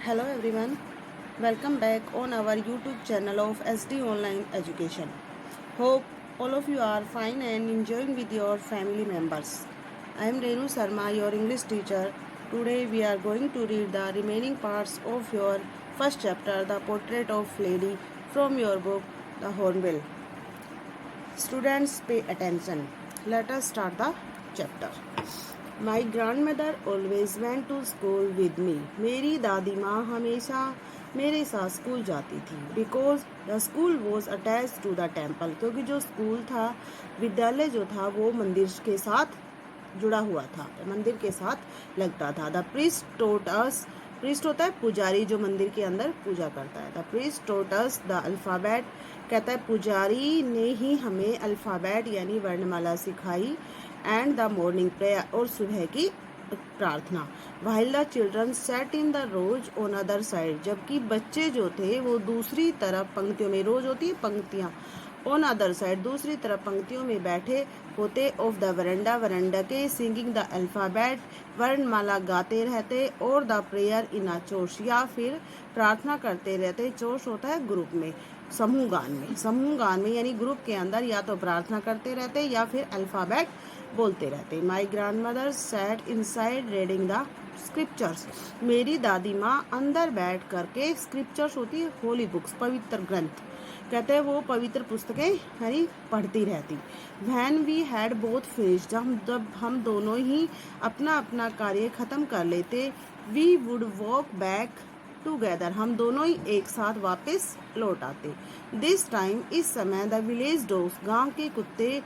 Hello everyone, welcome back on our YouTube channel of SD Online Education. Hope all of you are fine and enjoying with your family members. I am Renu Sarma, your English teacher. Today we are going to read the remaining parts of your first chapter, The Portrait of Lady, from your book, The Hornbill. Students, pay attention. Let us start the chapter. My grandmother always went to school with me. मेरी दादी माँ हमेशा मेरे साथ school जाती थी. Because the school was attached to the temple. क्योंकि जो स्कूल था, विद्यालय जो था वो मंदिर के साथ जुड़ा हुआ था, मंदिर के साथ लगता था. The priest taught us. Priest होता है पुजारी जो मंदिर के अंदर पूजा करता है. The priest taught us the alphabet. कहता है पुजारी ने ही हमें अल्फाबेट यानी वर्णमाला सिखाई. एंड द मॉर्निंग प्रेयर और सुबह की प्रार्थना. while the children sat in the rows on other side. जबकि बच्चे जो थे वो दूसरी तरफ पंक्तियों में, रोज होती है पंक्तियां, ऑन अदर साइड दूसरी तरफ पंक्तियों में बैठे होते. ऑफ द वरंडा, वरंडा के. सिंगिंग द अल्फाबेट, वर्णमाला गाते रहते. और the prayer in a chores, या फिर प्रार्थना करते रहते. चोर्स होता है ग्रुप में, समूह गान में. समूह गान में यानी ग्रुप के अंदर या तो प्रार्थना करते रहते या फिर अल्फाबेट बोलते रहते. My grandmother sat inside reading the scriptures. मेरी दादी माँ अंदर बैठ करके, स्क्रिप्चर्स होती है होली बुक्स, पवित्र ग्रंथ. कहते हैं वो पवित्र पुस्तकें यानी पढ़ती रहती. When we had both finished, जब हम दोनों ही अपना अपना कार्य खत्म कर लेते. We would walk back together, हम दोनों ही एक साथ वापस लौट आते. दिस टाइम, इस समय, द विलेज डॉग्स, गांव के कुत्ते,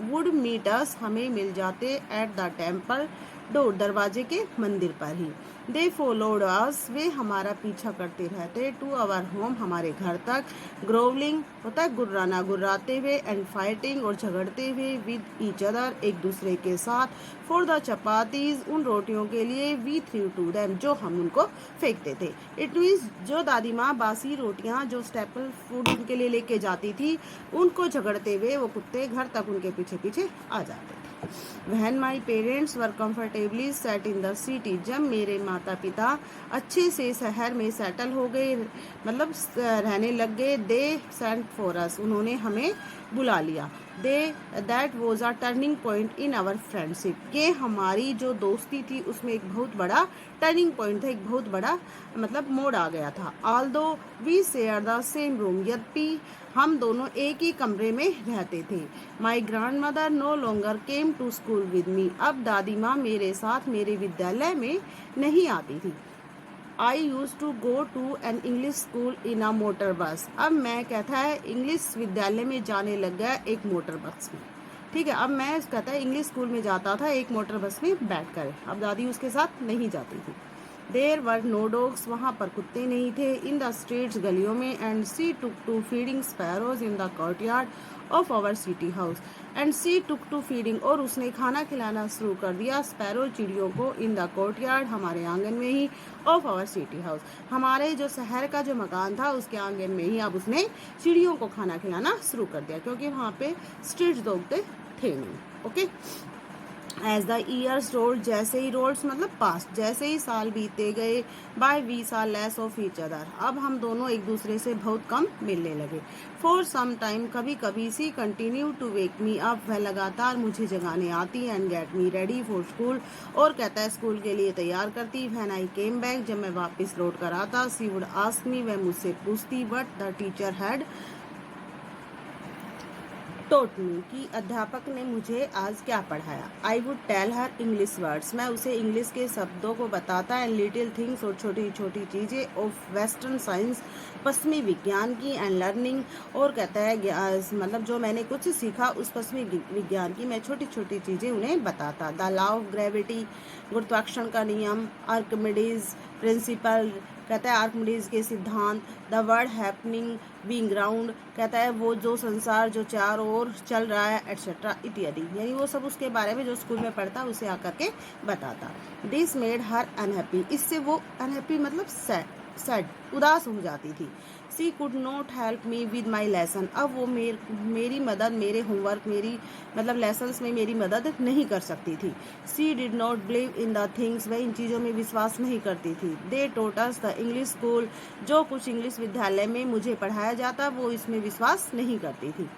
वुड मीट अस, हमें मिल जाते. एट द टेम्पल डोर, दरवाजे के मंदिर पर ही. दे फॉलोड अस, वे हमारा पीछा करते रहते. टू आवर होम, हमारे घर तक. ग्रोवलिंग होता है गुर्राना, गुर्राते हुए. एंड फाइटिंग, और झगड़ते हुए. विद ईच अदर, एक दूसरे के साथ. फॉर द चपातीज, उन रोटियों के लिए. वी थ्रू टू देम, जो हम उनको फेंकते थे. इट मीन्स जो दादी माँ बासी रोटियां जो स्टेपल फूड उनके लिए लेके जाती थी, उनको झगड़ते हुए वो कुत्ते घर तक उनके पीछे पीछे आ जाते थे. When my parents were comfortably set in the city, जब मेरे माता पिता अच्छे से शहर में सेटल हो गए, मतलब रहने लग गए. दे सेंट फॉर अस, उन्होंने हमें बुला लिया. That was a turning point in our friendship, ये हमारी जो दोस्ती थी उसमें एक बहुत बड़ा टर्निंग पॉइंट था, एक बहुत बड़ा मतलब मोड़ आ गया था. Although we share the same room, यद्यपि हम दोनों एक ही कमरे में रहते थे. My grandmother no longer came to school with me, अब दादी माँ मेरे साथ मेरे विद्यालय में नहीं आती थी. I used to go to an English school in a motor bus, अब मैं कहता है इंग्लिश विद्यालय में जाने लग गया एक मोटर बस में. ठीक है, अब मैं कहता है इंग्लिश स्कूल में जाता था एक मोटर बस में बैठकर. अब दादी उसके साथ नहीं जाती थी. देर वर नो डॉग्स, वहाँ पर कुत्ते नहीं थे. इन द स्ट्रीट्स, गलियों में. And she took to feeding sparrows in the courtyard of our city house. And she took to feeding, और उसने खाना खिलाना शुरू कर दिया. स्पैरो, चिड़ियों को. इन द कोर्टयार्ड, हमारे आंगन में ही. ऑफ आवर सिटी हाउस, हमारे जो शहर का जो मकान था उसके आंगन में ही अब उसने चिड़ियों को खाना खिलाना शुरू कर दिया, क्योंकि वहाँ पे स्ट्रीट डॉग थे नहीं. Okay. As the years rolled, जैसे ही रोल्ड्स मतलब पास्ट, जैसे ही साल बीते गए. बाय वी साल लेस ऑफ ईच अदर, अब हम दोनों एक दूसरे से बहुत कम मिलने लगे. फॉर सम टाइम, कभी कभी. She continue to wake me up, वह लगातार मुझे जगाने आती. And get me ready for school, और कहता है स्कूल के लिए तैयार करती. व्हेन आई केम बैक, जब मैं वापस लौट कर आता. सी वुड आस्क मी, वह मुझसे पूछती. But the teacher had taught me, कि अध्यापक ने मुझे आज क्या पढ़ाया. I would tell her English words, मैं उसे इंग्लिश के शब्दों को बताता. एंड लिटिल थिंग्स, और छोटी छोटी चीज़ें. ऑफ वेस्टर्न साइंस, पश्चिमी विज्ञान की. एंड लर्निंग, और कहता है मतलब जो मैंने कुछ सीखा उस पश्चिमी विज्ञान की मैं छोटी छोटी चीज़ें उन्हें बताता. द लॉ ऑफ ग्रेविटी, गुरुत्वाकर्षण का नियम. आर्किमिडीज प्रिंसिपल, कहता है आर्किमिडीज के सिद्धांत. The world happening being ground, कहता है वो जो संसार जो चारों ओर चल रहा है, एटसेट्रा इत्यादि. यानी वो सब उसके बारे में जो स्कूल में पढ़ता उसे आकर के बताता. दिस मेड हर अनहैप्पी, इससे वो अनहैप्पी मतलब सैड, सैड, उदास हो जाती थी। She could not help me with my lesson, अब वो मेरी मदद, मेरे होमवर्क, मेरी मतलब लेसन्स में मेरी मदद नहीं कर सकती थी। She did not believe in the things, वह इन चीज़ों में विश्वास नहीं करती थी। दे टोट अस द इंग्लिश स्कूल, जो कुछ इंग्लिश विद्यालय में मुझे पढ़ाया जाता वो इसमें विश्वास नहीं करती थी।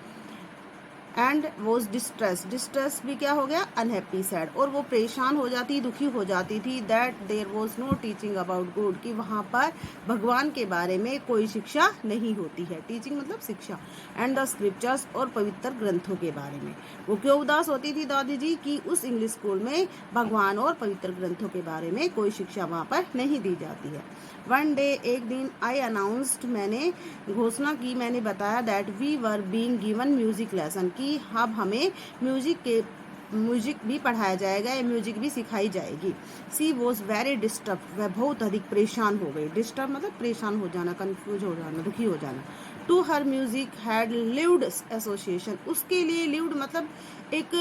एंड वॉज डिस्ट्रेस, डिस्ट्रेस भी क्या हो गया, अनहैप्पी, सैड, और वो परेशान हो जाती, दुखी हो जाती थी। That there was no teaching about God, कि वहाँ पर भगवान के बारे में कोई शिक्षा नहीं होती है। टीचिंग मतलब शिक्षा। एंड द स्क्रिप्चर्स, और पवित्र ग्रंथों के बारे में। वो क्यों उदास होती थी दादी जी, कि उस इंग्लिश स्कूल में भगवान और पवित्र ग्रंथों के बारे में कोई शिक्षा वहाँ पर नहीं दी जाती है। वन डे, एक दिन, आई अनाउंस्ड, मैंने घोषणा की, मैंने बताया, that we were being given music lesson, कि अब हमें म्यूजिक भी पढ़ाया जाएगा या म्यूजिक भी सिखाई जाएगी। सी वॉज वेरी डिस्टर्ब, वह बहुत अधिक परेशान हो गई। डिस्टर्ब मतलब परेशान हो जाना, कंफ्यूज हो जाना, दुखी हो जाना। To her music had lived association, उसके लिए लिव्ड मतलब एक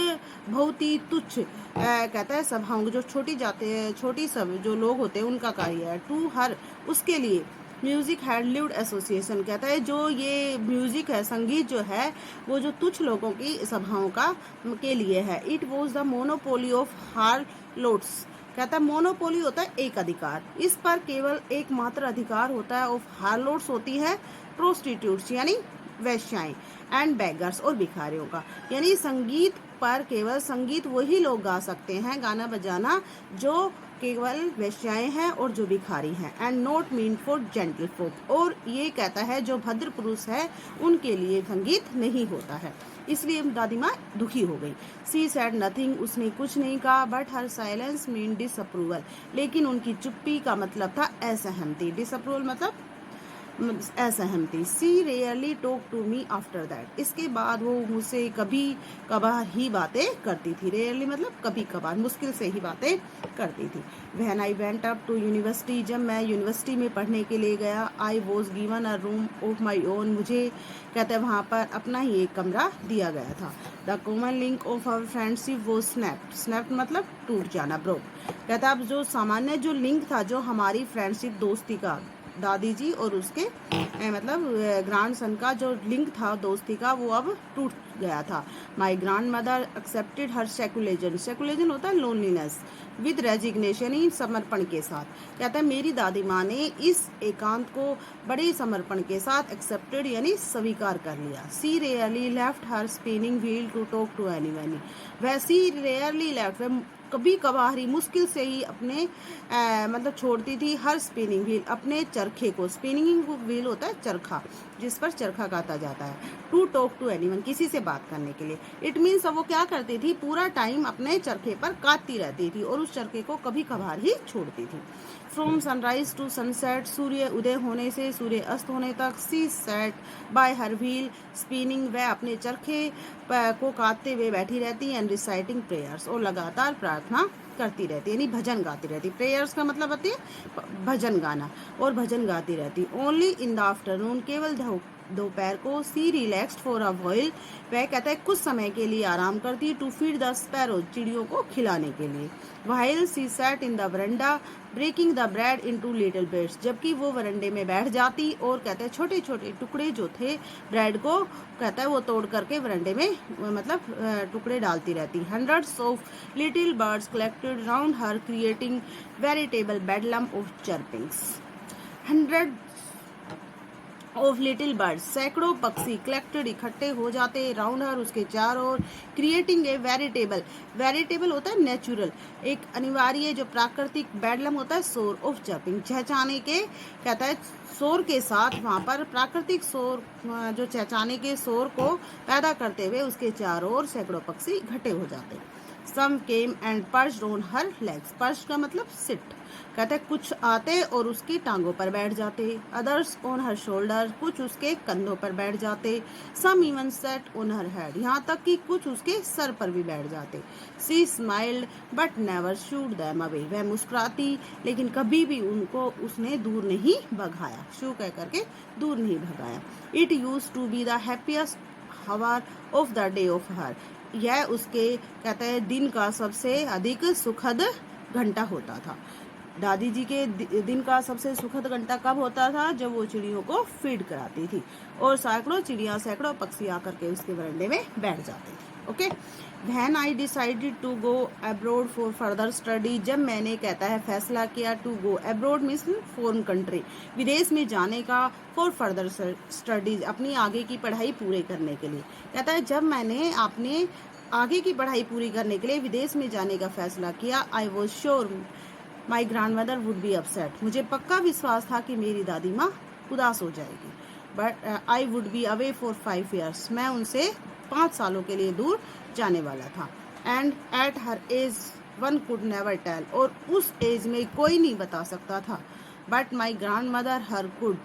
बहुत ही तुच्छ कहता है सभाओं, जो छोटी सब जो लोग होते हैं उनका कार्य है। टू हर, उसके लिए म्यूजिक हैड लिव्ड एसोसिएशन, कहता है जो ये म्यूजिक है, संगीत जो है, वो जो तुच्छ लोगों की सभाओं का के लिए है। It was the monopoly of harlots, कहता है मोनोपोली होता है एक अधिकार, इस पर केवल एकमात्र अधिकार होता है। ऑफ हार्लोट्स होती है प्रोस्टिट्यूट्स यानी वैश्याएं, एंड बेगर्स और भिखारियों का, यानी संगीत पर केवल संगीत वही लोग गा सकते हैं, गाना बजाना, जो केवल वैश्याएं हैं और जो भिखारी हैं। And not mean for gentle folk, और ये कहता है जो भद्र पुरुष है उनके लिए संगीत नहीं होता है। इसलिए दादी माँ दुखी हो गई। सी सैड नथिंग, उसने कुछ नहीं कहा। But her silence mean disapproval, लेकिन उनकी चुप्पी का मतलब था असहमति। डिसअप्रूवल मतलब असहमति। She rarely talk to me after that, इसके बाद वो मुझसे कभी कभार ही बातें करती थी। रेयरली मतलब कभी कभार, मुश्किल से ही बातें करती थी। When I went up to university, जब मैं यूनिवर्सिटी में पढ़ने के लिए गया, I was given a room of my own, मुझे कहते हैं वहाँ पर अपना ही एक कमरा दिया गया था। The common link of our friendship was snapped, snapped मतलब टूट जाना, ब्रोक, कहता अब जो सामान्य जो लिंक था, जो हमारी फ्रेंडशिप दोस्ती का, दादी जी और उसके मतलब ग्रैंड सन का जो लिंक था दोस्ती का, वो अब टूट गया था। माई ग्रैंड मदर एक्सेप्टेड हर सेकुलेजन, सेकुलेजन होता है लोनलीनेस, विद रेजिग्नेशन, ही समर्पण के साथ। कहता है मेरी दादी माँ ने इस एकांत को बड़े समर्पण के साथ एक्सेप्टेड यानी स्वीकार कर लिया। She rarely left her spinning wheel to talk to anyone, वह सी रेयरली लेफ्ट, वह कभी कभार ही, मुश्किल से ही अपने मतलब छोड़ती थी हर स्पिनिंग व्हील, अपने चरखे को। स्पिनिंग व्हील होता है चरखा, जिस पर चरखा काता जाता है। टू टॉक टू एनीवन, किसी से बात करने के लिए। इट मीन्स अब वो क्या करती थी, पूरा टाइम अपने चरखे पर काटती रहती थी और उस चरखे को कभी कभार ही छोड़ती थी। फ्रॉम सनराइज टू सनसेट, सूर्य उदय होने से सूर्य अस्त होने तक। She sat by her wheel spinning, वह अपने चरखे को काटते हुए बैठी रहती एंड रिसाइटिंग प्रेयर्स, और लगातार प्रार्थना करती रहती, यानी भजन गाती रहती। प्रेयर्स का मतलब होती है भजन गाना, और भजन गाती रहती। ओनली इन द आफ्टरनून, केवल दोपहर को। सी रिलैक्स्ड फॉर अ व्हाइल, वह कहता है कुछ समय के लिए आराम करती। टू फीड द स्पैरो, चिड़ियों को खिलाने के लिए। While she sat in the veranda breaking the bread into little bits, जबकि वो वरंडे में बैठ जाती और कहते हैं छोटे छोटे टुकड़े जो थे ब्रेड को, कहता है वो तोड़ करके वरंडे में मतलब टुकड़े डालती रहती। Hundreds of little birds collected round her creating veritable bedlam of chirpings. 100 of little birds, सैकड़ों पक्षी कलेक्टेड इकट्ठे हो जाते राउंड हर, उसके चारों ओर। क्रिएटिंग ए वेरिटेबल, वेरिटेबल होता है नेचुरल, एक अनिवार्य जो प्राकृतिक। बेडलम होता है शोर ऑफ चर्पिंग, चहचाने के, कहता है शोर के साथ वहाँ पर प्राकृतिक शोर, जो चहचाने के शोर को पैदा करते हुए उसके चारों ओर सैकड़ों पक्षी इकट्ठे हो जाते। Some came and perched on her legs, perch का मतलब सिट, कहते हैं कुछ आते और उसकी टांगों पर बैठ जाते। अदर्स ऑन हर शोल्डर, कुछ उसके कंधों पर बैठ जाते। Some even sat on her head, यहाँ तक कि कुछ उसके सर पर भी बैठ जाते। She smiled but never shooed them away, वह मुस्कुराती लेकिन कभी भी उनको उसने दूर नहीं भगाया, शू कह करके दूर नहीं भगाया। It use to be the happiest hour of the day of her, यह उसके कहते हैं दिन का सबसे अधिक सुखद घंटा होता था। दादी जी के दिन का सबसे सुखद घंटा कब होता था? जब वो चिड़ियों को फीड कराती थी और सैकड़ों चिड़िया सैकड़ों पक्षी आकर के उसके बरंडे में बैठ जाते थे। Okay, when I decided to go abroad for further study, जब मैंने कहता है फैसला किया, to go abroad means foreign country, विदेश में जाने का, फॉर फर्दर स्टडीज अपनी आगे की पढ़ाई पूरे करने के लिए। कहता है जब मैंने अपने आगे की पढ़ाई पूरी करने के लिए विदेश में जाने का फैसला किया, I was sure my grand mother would be upset, मुझे पक्का विश्वास था कि मेरी दादी माँ उदास हो जाएगी। But I would be away for 5 years, मैं उनसे 5 सालों के लिए दूर जाने वाला था। And at her age one could never tell, और उस एज में कोई नहीं बता सकता था। But my grandmother her could,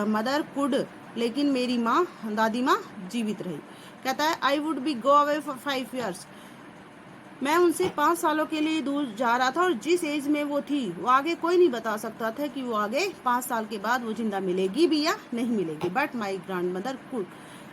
mother could, लेकिन मेरी माँ दादी माँ जीवित रही। कहता है I would be go away for 5 years, मैं उनसे 5 सालों के लिए दूर जा रहा था, और जिस एज में वो थी वो आगे कोई नहीं बता सकता था कि वो आगे 5 साल के बाद वो जिंदा मिलेगी भी या नहीं मिलेगी। But my grandmother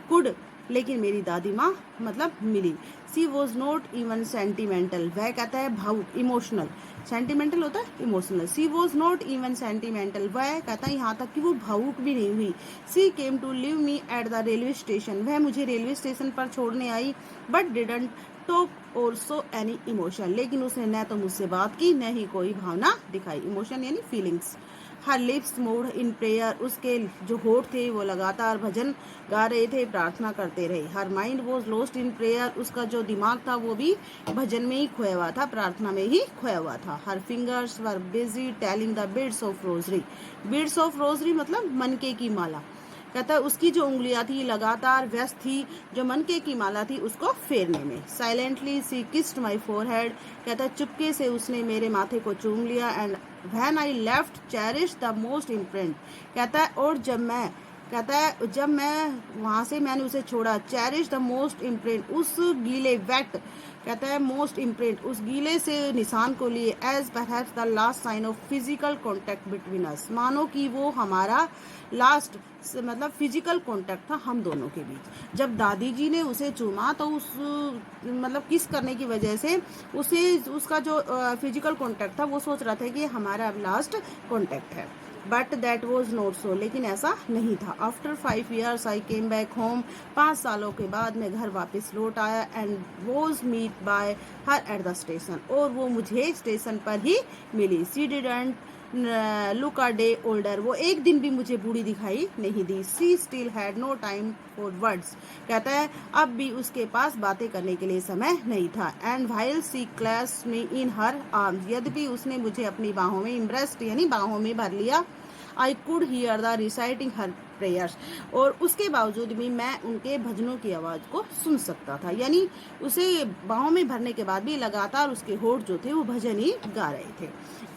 could, लेकिन मेरी दादी माँ मतलब मिली। She was not even sentimental, वह कहता है भावुक, इमोशनल, सेंटिमेंटल होता है emotional. She was not even sentimental, वह कहता है यहाँ तक कि वो भावुक भी नहीं हुई। She came to leave me at the railway station, वह मुझे रेलवे स्टेशन पर छोड़ने आई। But didn't talk or show any emotion, लेकिन उसने न तो मुझसे बात की न ही कोई भावना दिखाई। इमोशन यानी feelings. Her lips moved in prayer, उसके जो होठ थे वो लगातार भजन गा रहे थे, प्रार्थना करते रहे। Her mind was lost in prayer, उसका जो दिमाग था वो भी भजन में ही खोया हुआ था, प्रार्थना में ही खोया हुआ था। हर fingers were busy telling the beads of rosary, beads of rosary मतलब मनके की माला। कहता है उसकी जो उंगलियां थी लगातार व्यस्त थी जो मनके की माला थी उसको फेरने में। Silently she kissed my forehead, कहता है चुपके से उसने मेरे माथे को चूम लिया। And when I left cherish the most imprint, कहता है और जब मैं वहां से मैंने उसे छोड़ा, चेरिश द मोस्ट इम्प्रिंट, उस गीले वेट, कहता है मोस्ट इम्प्रिंट, उस गीले से निशान को लिए, as perhaps the last sign of physical contact between us, मानो कि वो हमारा लास्ट मतलब फिजिकल कॉन्टैक्ट था हम दोनों के बीच। जब दादी जी ने उसे चूमा तो उस मतलब किस करने की वजह से उसे उसका जो फिजिकल कॉन्टैक्ट था वो सोच रहा था कि हमारा अब लास्ट कॉन्टैक्ट है। But that was not so, लेकिन ऐसा नहीं था। After 5 years I came back home, 5 सालों के बाद मैं घर वापस लौट आया। And was meet by her at the station, और वो मुझे स्टेशन पर ही मिली। She didn't look a day older, वो एक दिन भी मुझे बूढ़ी दिखाई नहीं दी। She still had no time for words, कहता है अब भी उसके पास बातें करने के लिए समय नहीं था। And while she clasped me in her arms, यद्यपि उसने मुझे अपनी बाहों में इम्ब्रेस्ड यानी बाहों में भर लिया। I could hear the reciting her prayers, और उसके बावजूद भी मैं उनके भजनों की आवाज़ को सुन सकता था। यानी उसे बाहों में भरने के बाद भी लगातार उसके होठ जो थे वो भजन ही गा रहे थे।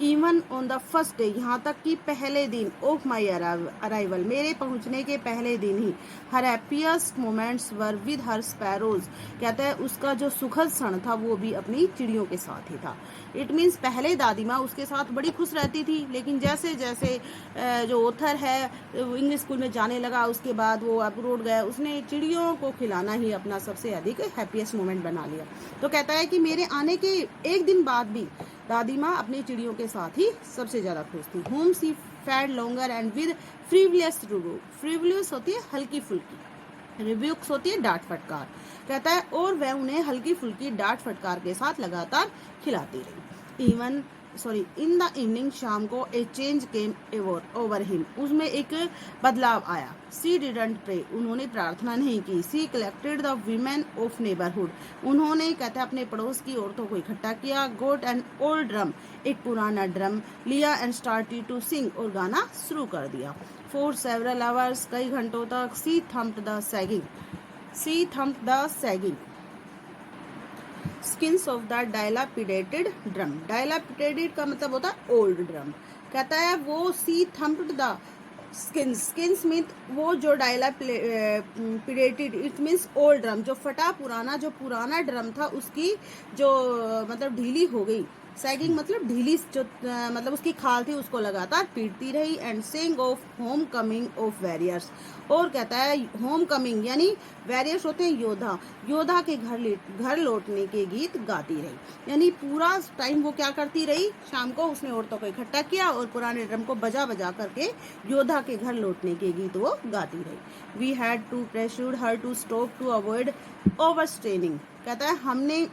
Even on the first day, यहाँ तक कि पहले दिन ऑफ माई अराइवल, मेरे पहुँचने के पहले दिन ही, her happiest moments were with her sparrows, कहता है उसका जो सुखद क्षण था वो भी अपनी चिड़ियों के साथ ही था। इट मीन्स पहले दादी माँ उसके साथ बड़ी खुश रहती थी, लेकिन जैसे जैसे जो ऑथर है इंग्लिश स्कूल में जाने लगा, उसके बाद वो अब्रोड गया, उसने चिड़ियों को खिलाना ही अपना सबसे अधिक हैप्पीएस्ट मोमेंट बना लिया। तो कहता है कि मेरे आने के एक दिन बाद भी दादी माँ अपनी चिड़ियों के साथ ही सबसे ज़्यादा खुश थी। Home she fed longer and with frivolous review, frivolous होती है हल्की फुल्की, रिव्यूक्स होती है डांट फटकार, कहता है और वह उन्हें हल्की फुल्की डांट फटकार के साथ लगातार खिलाती रही। इन द इवनिंग, शाम को, ए चेंज केम ओवर हिम, उसमें एक बदलाव आया। सी डिडंट प्रे, उन्होंने प्रार्थना नहीं की। She collected the women of neighbourhood, उन्होंने कहता है अपने पड़ोस की औरतों को इकट्ठा किया। गोट एन ओल्ड ड्रम, एक पुराना ड्रम लिया। एंड स्टार्टेड टू सिंग, और गाना शुरू कर दिया। फॉर सेवरल आवर्स, कई घंटों तक, she thumped the sagging skins of the dilapidated drum, dilapidated का मतलब होता है ओल्ड ड्रम। कहता है वो she thumped the skins mean वो जो dilapidated, it means old drum, जो फटा पुराना जो पुराना ड्रम था उसकी जो मतलब ढीली हो गई सैगिंग मतलब ढीली, जो मतलब उसकी खाल थी उसको लगातार पीटती रही। And Singh of home coming of warriors, और कहता है होम कमिंग यानी वैरियर्स होते हैं योद्धा, योद्धा के घर लौटने के गीत गाती रही। यानी पूरा टाइम वो क्या करती रही, शाम को उसने औरतों को इकट्ठा किया और पुराने ड्रम को बजा बजा करके योद्धा के घर लौटने के गीत वो गाती रही। We had to pressure her to stop to avoid overstraining, कहता है हमने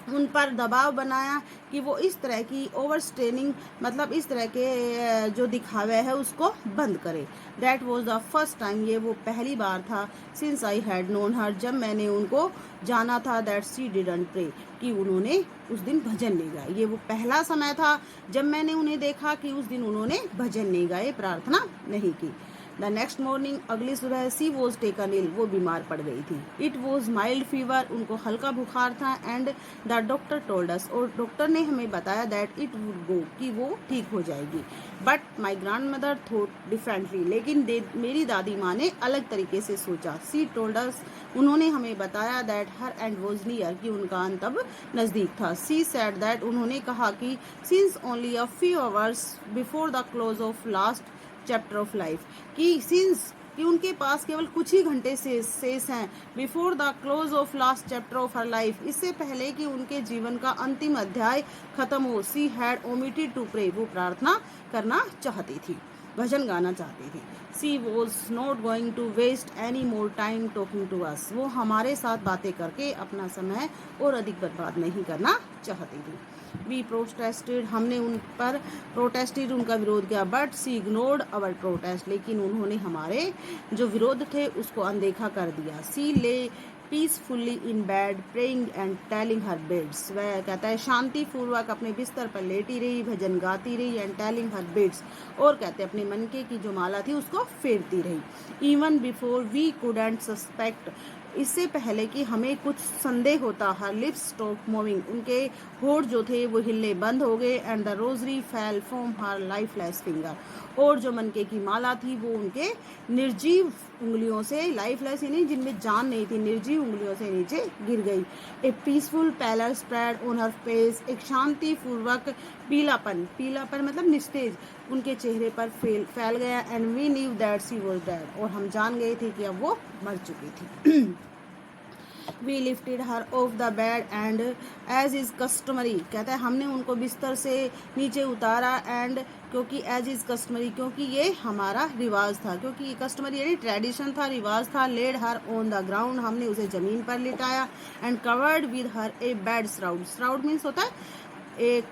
उन पर दबाव बनाया कि वो इस तरह की ओवर स्ट्रेनिंग मतलब इस तरह के जो दिखावे है उसको बंद करे। That was the first time, ये वो पहली बार था, सिंस आई हैड नोन हर, जब मैंने उनको जाना था, दैट शी डिडंट प्रे, कि उन्होंने उस दिन भजन नहीं गाए। ये वो पहला समय था जब मैंने उन्हें देखा कि उस दिन उन्होंने भजन नहीं गाए, प्रार्थना नहीं की। द नेक्स्ट मॉर्निंग, अगली सुबह, सी वॉज टेकन इल, वो बीमार पड़ गई थी। इट वॉज माइल्ड फीवर, उनको हल्का बुखार था। And the doctor told us, और डॉक्टर ने हमें बताया दैट इट वुड गो, कि वो ठीक हो जाएगी। But my grand mother thought differently, लेकिन मेरी दादी माँ ने अलग तरीके से सोचा। सी टोल्ड अस, उन्होंने हमें बताया that her and was near, कि उनका अंत अब नजदीक था। सी सेड दैट, उन्होंने कहा कि since only a few hours before the close of last chapter of life, कि सिंस कि उनके पास केवल कुछ ही घंटे से शेष हैं, before the close of last chapter of her life, इससे पहले कि उनके जीवन का अंतिम अध्याय खत्म हो। She had omitted to pray, वो प्रार्थना करना चाहती थी, भजन गाना चाहती थी। She was not going to waste any more time talking to us, वो हमारे साथ बातें करके अपना समय और अधिक बर्बाद नहीं करना चाहती थी। वी प्रोटेस्टेड, हमने उन पर प्रोटेस्टेड, उनका विरोध किया। But she ignored our protest, लेकिन उन्होंने हमारे जो विरोध थे उसको अनदेखा कर दिया। She lay peacefully in bed praying and telling her beads, वह कहता है शांति पूर्वक अपने बिस्तर पर लेटी रही, भजन गाती रही। एंड टेलिंग हर बेड्स, और कहते अपने मन के की जो माला थी उसको फेरती रही। Even before we couldn't suspect, इससे पहले कि हमें कुछ संदेह होता। हर लिप्स स्टॉप मूविंग, उनके होठ जो थे वो हिलने बंद हो गए। And the rosary fell from her lifeless finger, और जो मनके की माला थी वो उनके निर्जीव उंगलियों से, लाइफलेस यानी जिनमें जान नहीं थी, निर्जीव उंगलियों से नीचे गिर गई। A peaceful pallor spread on her face, एक शांति पूर्वक पीलापन, पीलापन मतलब निस्तेज उनके चेहरे पर फैल गया। And we knew that she was dead, और हम जान गए थे कि अब वो मर चुकी थी। We lifted her off the bed and as is customary, कहता है हमने उनको बिस्तर से नीचे उतारा। एंड क्योंकि एज इज कस्टमरी, क्योंकि ये हमारा रिवाज था, क्योंकि ये कस्टमरी यानी ट्रेडिशन था, रिवाज था। Laid her on the ground, हमने उसे जमीन पर लिटाया। And covered with her a bed shroud, shroud means होता है एक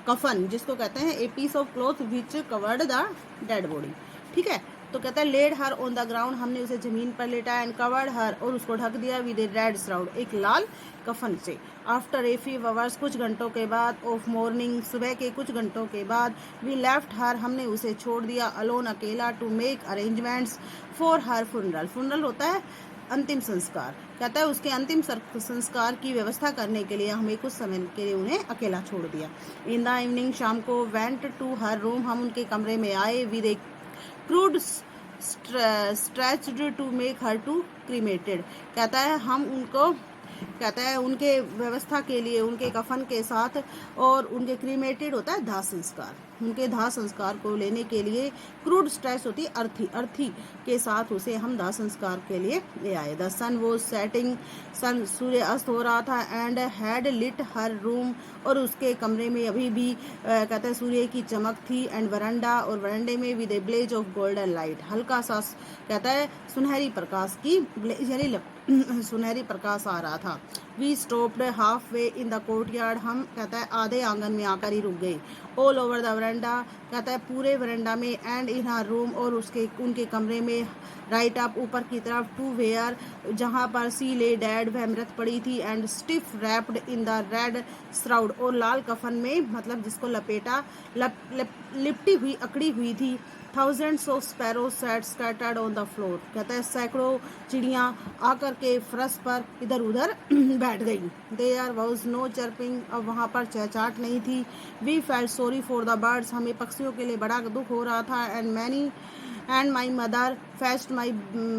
कफन, जिसको कहते हैं a piece of cloth which covered the dead body, ठीक है। तो कहता है laid her on the ground, हमने उसे जमीन पर लेटाया। एंड कवर्ड हर, और उसको ढक दिया विद ए रेड श्राउड, एक लाल कफन से। आफ्टर ए फ्यू आवर्स, कुछ घंटों के बाद, ऑफ मॉर्निंग, सुबह के कुछ घंटों के बाद, वी लेफ्ट हर, हमने उसे छोड़ दिया अलोन, अकेला, to make arrangements for her funeral, funeral होता है अंतिम संस्कार, कहता है उसके अंतिम संस्कार की व्यवस्था करने के लिए हमें कुछ समय के लिए उन्हें अकेला छोड़ दिया। इन द इवनिंग, शाम को, वेंट टू हर रूम, हम उनके कमरे में आए। With a crude stretched to make her to cremated, कहता है हम उनको, कहता है उनके व्यवस्था के लिए उनके कफन के साथ, और उनके क्रीमेटेड होता है दाह संस्कार, उनके दाह संस्कार को लेने के लिए क्रूड स्ट्रेस होती है अर्थी, अर्थी के साथ उसे हम दाह संस्कार के लिए ले आए। The sun was setting, sun सूर्य अस्त हो रहा था। And had lit her room, और उसके कमरे में अभी भी कहता है सूर्य की चमक थी। एंड वरंडा, और वरंडे में with a blaze of golden light, हल्का सा कहता है सुनहरी प्रकाश की ब्लेज यानी सुनहरी प्रकाश आ रहा था। We stopped halfway in the courtyard, हम कहता है आधे आंगन में आकर ही रुक गए। ऑल ओवर द वरंडा, कहता है पूरे वरंडा में। एंड इन हर रूम, और उसके उनके कमरे में। राइट अप, ऊपर की तरफ। टू वेयर, जहाँ पर सी ले डेड, वह मृत पड़ी थी। And stiff wrapped in the red shroud, और लाल कफन में मतलब जिसको लपेटा, लिपटी हुई, अकड़ी हुई थी। Thousands of sparrows sat scattered on the floor, कहता है सैकड़ों चिड़ियाँ आकर के फर्श पर इधर उधर बैठ गई। देयर वाज नो चर्पिंग, अब वहाँ पर चहचाहट नहीं थी। We felt sorry for the birds, हमें पक्षियों के लिए बड़ा दुख हो रहा था। And many and my mother fest my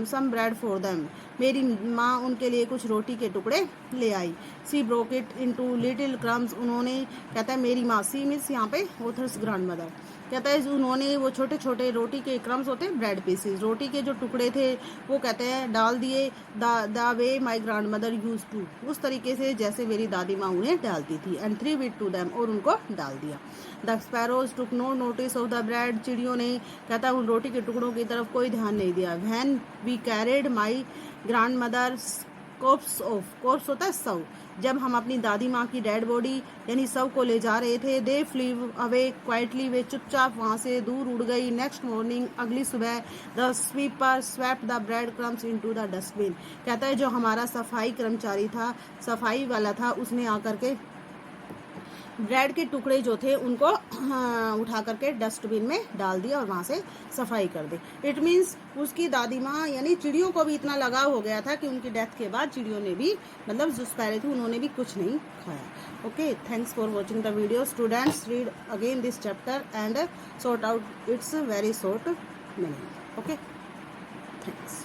some bread for them. मेरी माँ उनके लिए कुछ रोटी के टुकड़े ले आई। She broke it into little crumbs. उन्होंने, कहता है मेरी माँ, सी मीन्स यहाँ पे ऑथर्स ग्रैंड मदर, कहता है उन्होंने वो छोटे छोटे रोटी के क्रम्स होते हैं ब्रेड पीसेस, रोटी के जो टुकड़े थे वो कहते हैं डाल दिए the way my grandmother use to, उस तरीके से जैसे मेरी दादी माँ उन्हें डालती थी। And threw it to them, और उनको डाल दिया। The sparrows took no notice of the bread. चिड़ियों ने, कहता है उन रोटी के टुकड़ों की तरफ कोई ध्यान नहीं दिया। When we carried my grandmother's corpse off, corpse होता है शव, जब हम अपनी दादी माँ की डेड बॉडी यानी शव को ले जा रहे थे। दे फ्लीव अवे क्वाइटली, वे चुपचाप वहाँ से दूर उड़ गई। नेक्स्ट मॉर्निंग, अगली सुबह, the sweeper swept the bread crumbs into the dustbin. कहता है जो हमारा सफाई कर्मचारी था, सफाई वाला था, उसने आकर के ब्रेड के टुकड़े जो थे उनको उठा करके डस्टबिन में डाल दिया और वहाँ से सफाई कर दी। इट मीन्स उसकी दादी माँ यानी चिड़ियों को भी इतना लगाव हो गया था कि उनकी डेथ के बाद चिड़ियों ने भी, मतलब जो स्पैरो थी, उन्होंने भी कुछ नहीं खाया। Okay, thanks for watching the video. Students, read again this chapter and sort out it's very short meaning. Okay, thanks.